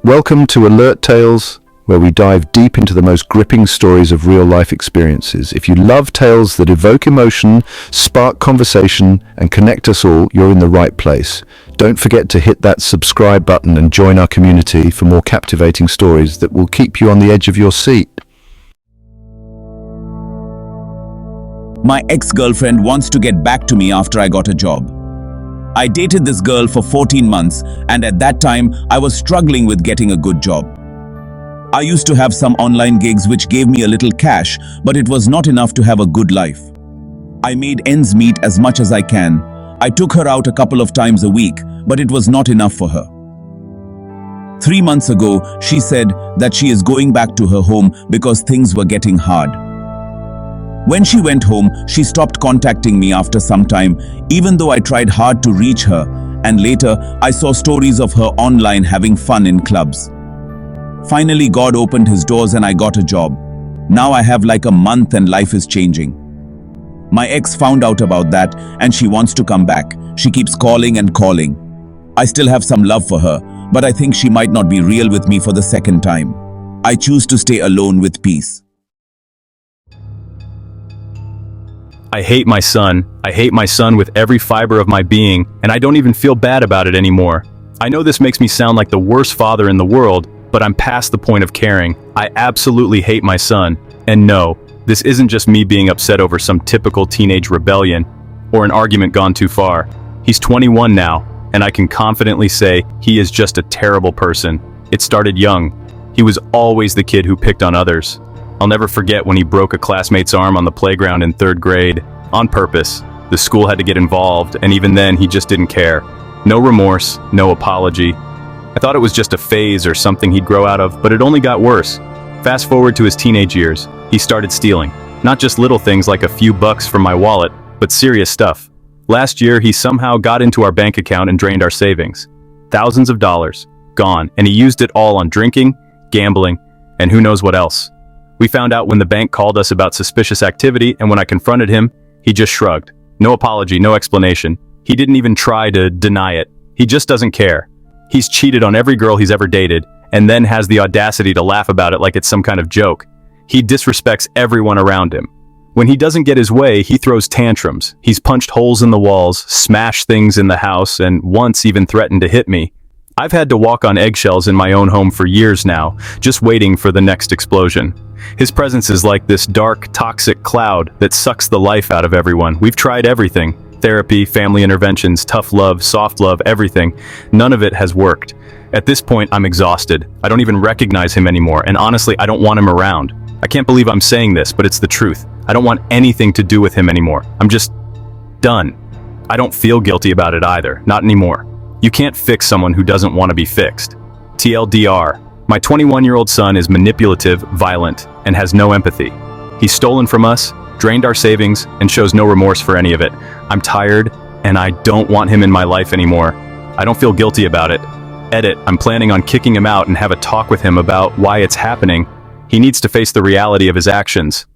Welcome to Alert Tales, where we dive deep into the most gripping stories of real-life experiences. If you love tales that evoke emotion, spark conversation, and connect us all, you're in the right place. Don't forget to hit that subscribe button and join our community for more captivating stories that will keep you on the edge of your seat. My ex-girlfriend wants to get back to me after I got a job. I dated this girl for 14 months, and at that time, I was struggling with getting a good job. I used to have some online gigs which gave me a little cash, but it was not enough to have a good life. I made ends meet as much as I can. I took her out a couple of times a week, but it was not enough for her. 3 months ago, she said that she is going back to her home because things were getting hard. When she went home, she stopped contacting me after some time, even though I tried hard to reach her, and later I saw stories of her online having fun in clubs. Finally, God opened his doors and I got a job. Now I have like a month and life is changing. My ex found out about that and she wants to come back. She keeps calling and calling. I still have some love for her, but I think she might not be real with me for the second time. I choose to stay alone with peace. I hate my son. I hate my son with every fiber of my being, and I don't even feel bad about it anymore. I know this makes me sound like the worst father in the world, but I'm past the point of caring. I absolutely hate my son. And no, this isn't just me being upset over some typical teenage rebellion or an argument gone too far. He's 21 now, and I can confidently say he is just a terrible person. It started young. He was always the kid who picked on others. I'll never forget when he broke a classmate's arm on the playground in 3rd grade, on purpose. The school had to get involved, and even then he just didn't care. No remorse, no apology. I thought it was just a phase or something he'd grow out of, but it only got worse. Fast forward to his teenage years, he started stealing. Not just little things like a few bucks from my wallet, but serious stuff. Last year, he somehow got into our bank account and drained our savings. Thousands of dollars, gone, and he used it all on drinking, gambling, and who knows what else. We found out when the bank called us about suspicious activity, and when I confronted him, he just shrugged. No apology, no explanation. He didn't even try to deny it. He just doesn't care. He's cheated on every girl he's ever dated, and then has the audacity to laugh about it like it's some kind of joke. He disrespects everyone around him. When he doesn't get his way, he throws tantrums. He's punched holes in the walls, smashed things in the house, and once even threatened to hit me. I've had to walk on eggshells in my own home for years now, just waiting for the next explosion. His presence is like this dark, toxic cloud that sucks the life out of everyone. We've tried everything. Therapy, family interventions, tough love, soft love, everything. None of it has worked. At this point, I'm exhausted. I don't even recognize him anymore, and honestly, I don't want him around. I can't believe I'm saying this, but it's the truth. I don't want anything to do with him anymore. I'm just done. I don't feel guilty about it either, not anymore. You can't fix someone who doesn't want to be fixed. TLDR. My 21-year-old son is manipulative, violent, and has no empathy. He's stolen from us, drained our savings, and shows no remorse for any of it. I'm tired, and I don't want him in my life anymore. I don't feel guilty about it. Edit, I'm planning on kicking him out and have a talk with him about why it's happening. He needs to face the reality of his actions.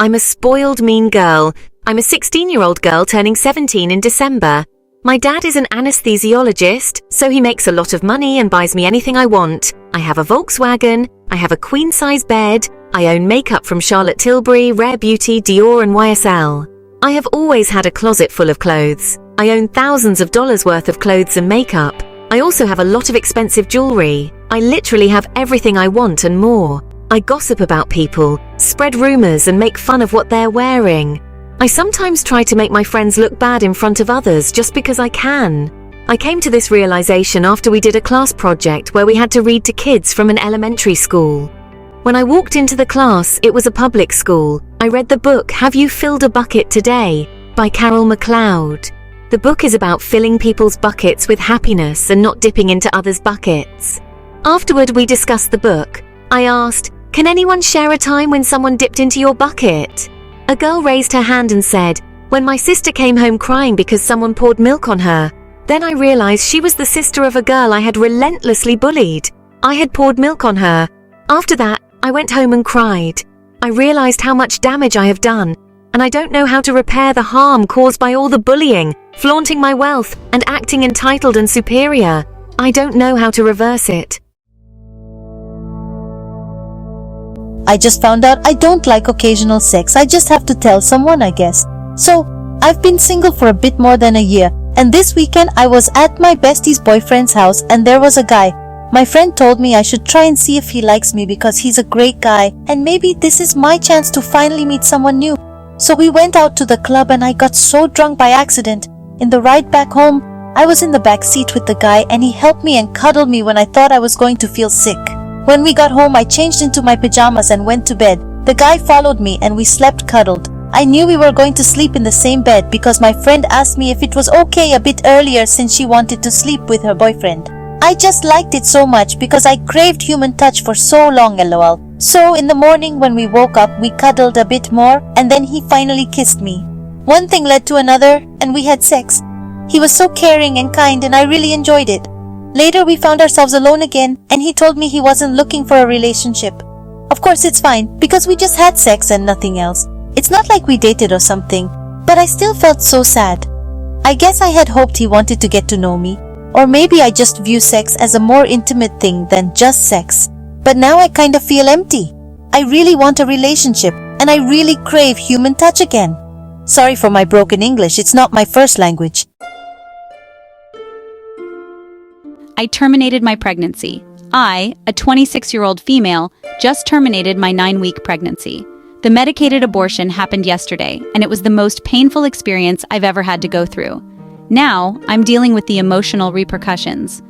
I'm a spoiled, mean girl. I'm a 16-year-old girl turning 17 in December. My dad is an anesthesiologist, so he makes a lot of money and buys me anything I want. I have a Volkswagen, I have a queen-size bed, I own makeup from Charlotte Tilbury, Rare Beauty, Dior and YSL. I have always had a closet full of clothes. I own thousands of dollars worth of clothes and makeup. I also have a lot of expensive jewelry. I literally have everything I want and more. I gossip about people, spread rumors and make fun of what they're wearing. I sometimes try to make my friends look bad in front of others just because I can. I came to this realization after we did a class project where we had to read to kids from an elementary school. When I walked into the class, it was a public school. I read the book Have You Filled a Bucket Today? By Carol McLeod. The book is about filling people's buckets with happiness and not dipping into others' buckets. Afterward, we discussed the book. I asked, "Can anyone share a time when someone dipped into your bucket?" A girl raised her hand and said, "When my sister came home crying because someone poured milk on her." Then I realized she was the sister of a girl I had relentlessly bullied. I had poured milk on her. After that, I went home and cried. I realized how much damage I have done. And I don't know how to repair the harm caused by all the bullying, flaunting my wealth, and acting entitled and superior. I don't know how to reverse it. I just found out I don't like occasional sex. I just have to tell someone, I guess. So, I've been single for a bit more than a year, and this weekend I was at my bestie's boyfriend's house and there was a guy. My friend told me I should try and see if he likes me because he's a great guy and maybe this is my chance to finally meet someone new. So we went out to the club and I got so drunk by accident. In the ride back home, I was in the back seat with the guy and he helped me and cuddled me when I thought I was going to feel sick. When we got home, I changed into my pajamas and went to bed. The guy followed me and we slept cuddled. I knew we were going to sleep in the same bed because my friend asked me if it was okay a bit earlier since she wanted to sleep with her boyfriend. I just liked it so much because I craved human touch for so long, lol. So in the morning when we woke up, we cuddled a bit more and then he finally kissed me. One thing led to another and we had sex. He was so caring and kind and I really enjoyed it. Later we found ourselves alone again and he told me he wasn't looking for a relationship. Of course it's fine because we just had sex and nothing else. It's not like we dated or something, but I still felt so sad. I guess I had hoped he wanted to get to know me, or maybe I just view sex as a more intimate thing than just sex. But now I kind of feel empty. I really want a relationship and I really crave human touch again. Sorry for my broken English, it's not my first language. I terminated my pregnancy. I, a 26-year-old female, just terminated my 9-week pregnancy. The medicated abortion happened yesterday, and it was the most painful experience I've ever had to go through. Now, I'm dealing with the emotional repercussions.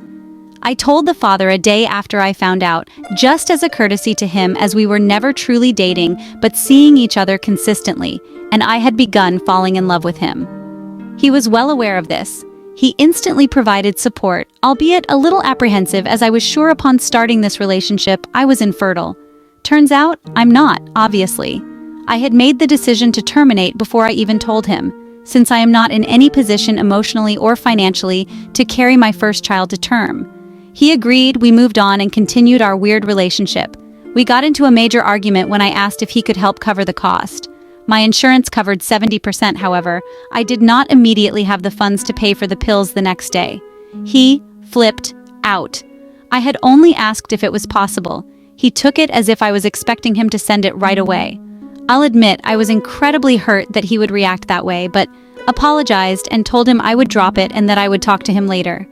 I told the father a day after I found out, just as a courtesy to him as we were never truly dating, but seeing each other consistently, and I had begun falling in love with him. He was well aware of this. He instantly provided support, albeit a little apprehensive as I was sure upon starting this relationship I was infertile. Turns out, I'm not, obviously. I had made the decision to terminate before I even told him, since I am not in any position emotionally or financially to carry my first child to term. He agreed, we moved on and continued our weird relationship. We got into a major argument when I asked if he could help cover the cost. My insurance covered 70%, however. I did not immediately have the funds to pay for the pills the next day. He flipped out. I had only asked if it was possible. He took it as if I was expecting him to send it right away. I'll admit I was incredibly hurt that he would react that way, but apologized and told him I would drop it and that I would talk to him later.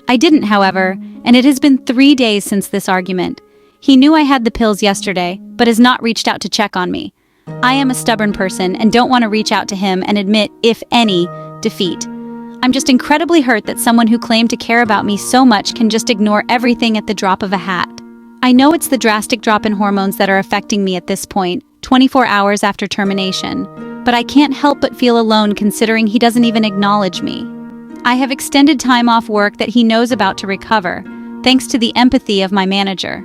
I didn't, however, and it has been 3 days since this argument. He knew I had the pills yesterday, but has not reached out to check on me. I am a stubborn person and don't want to reach out to him and admit, if any, defeat. I'm just incredibly hurt that someone who claimed to care about me so much can just ignore everything at the drop of a hat. I know it's the drastic drop in hormones that are affecting me at this point, 24 hours after termination, but I can't help but feel alone considering he doesn't even acknowledge me. I have extended time off work that he knows about to recover, thanks to the empathy of my manager.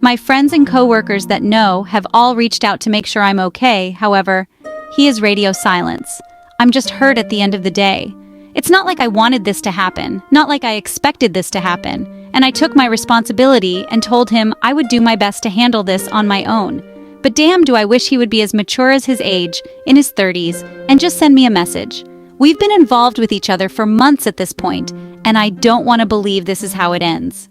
My friends and coworkers that know have all reached out to make sure I'm okay, however, he is radio silence. I'm just hurt at the end of the day. It's not like I wanted this to happen, not like I expected this to happen, and I took my responsibility and told him I would do my best to handle this on my own. But damn do I wish he would be as mature as his age, in his 30s, and just send me a message. We've been involved with each other for months at this point, and I don't want to believe this is how it ends.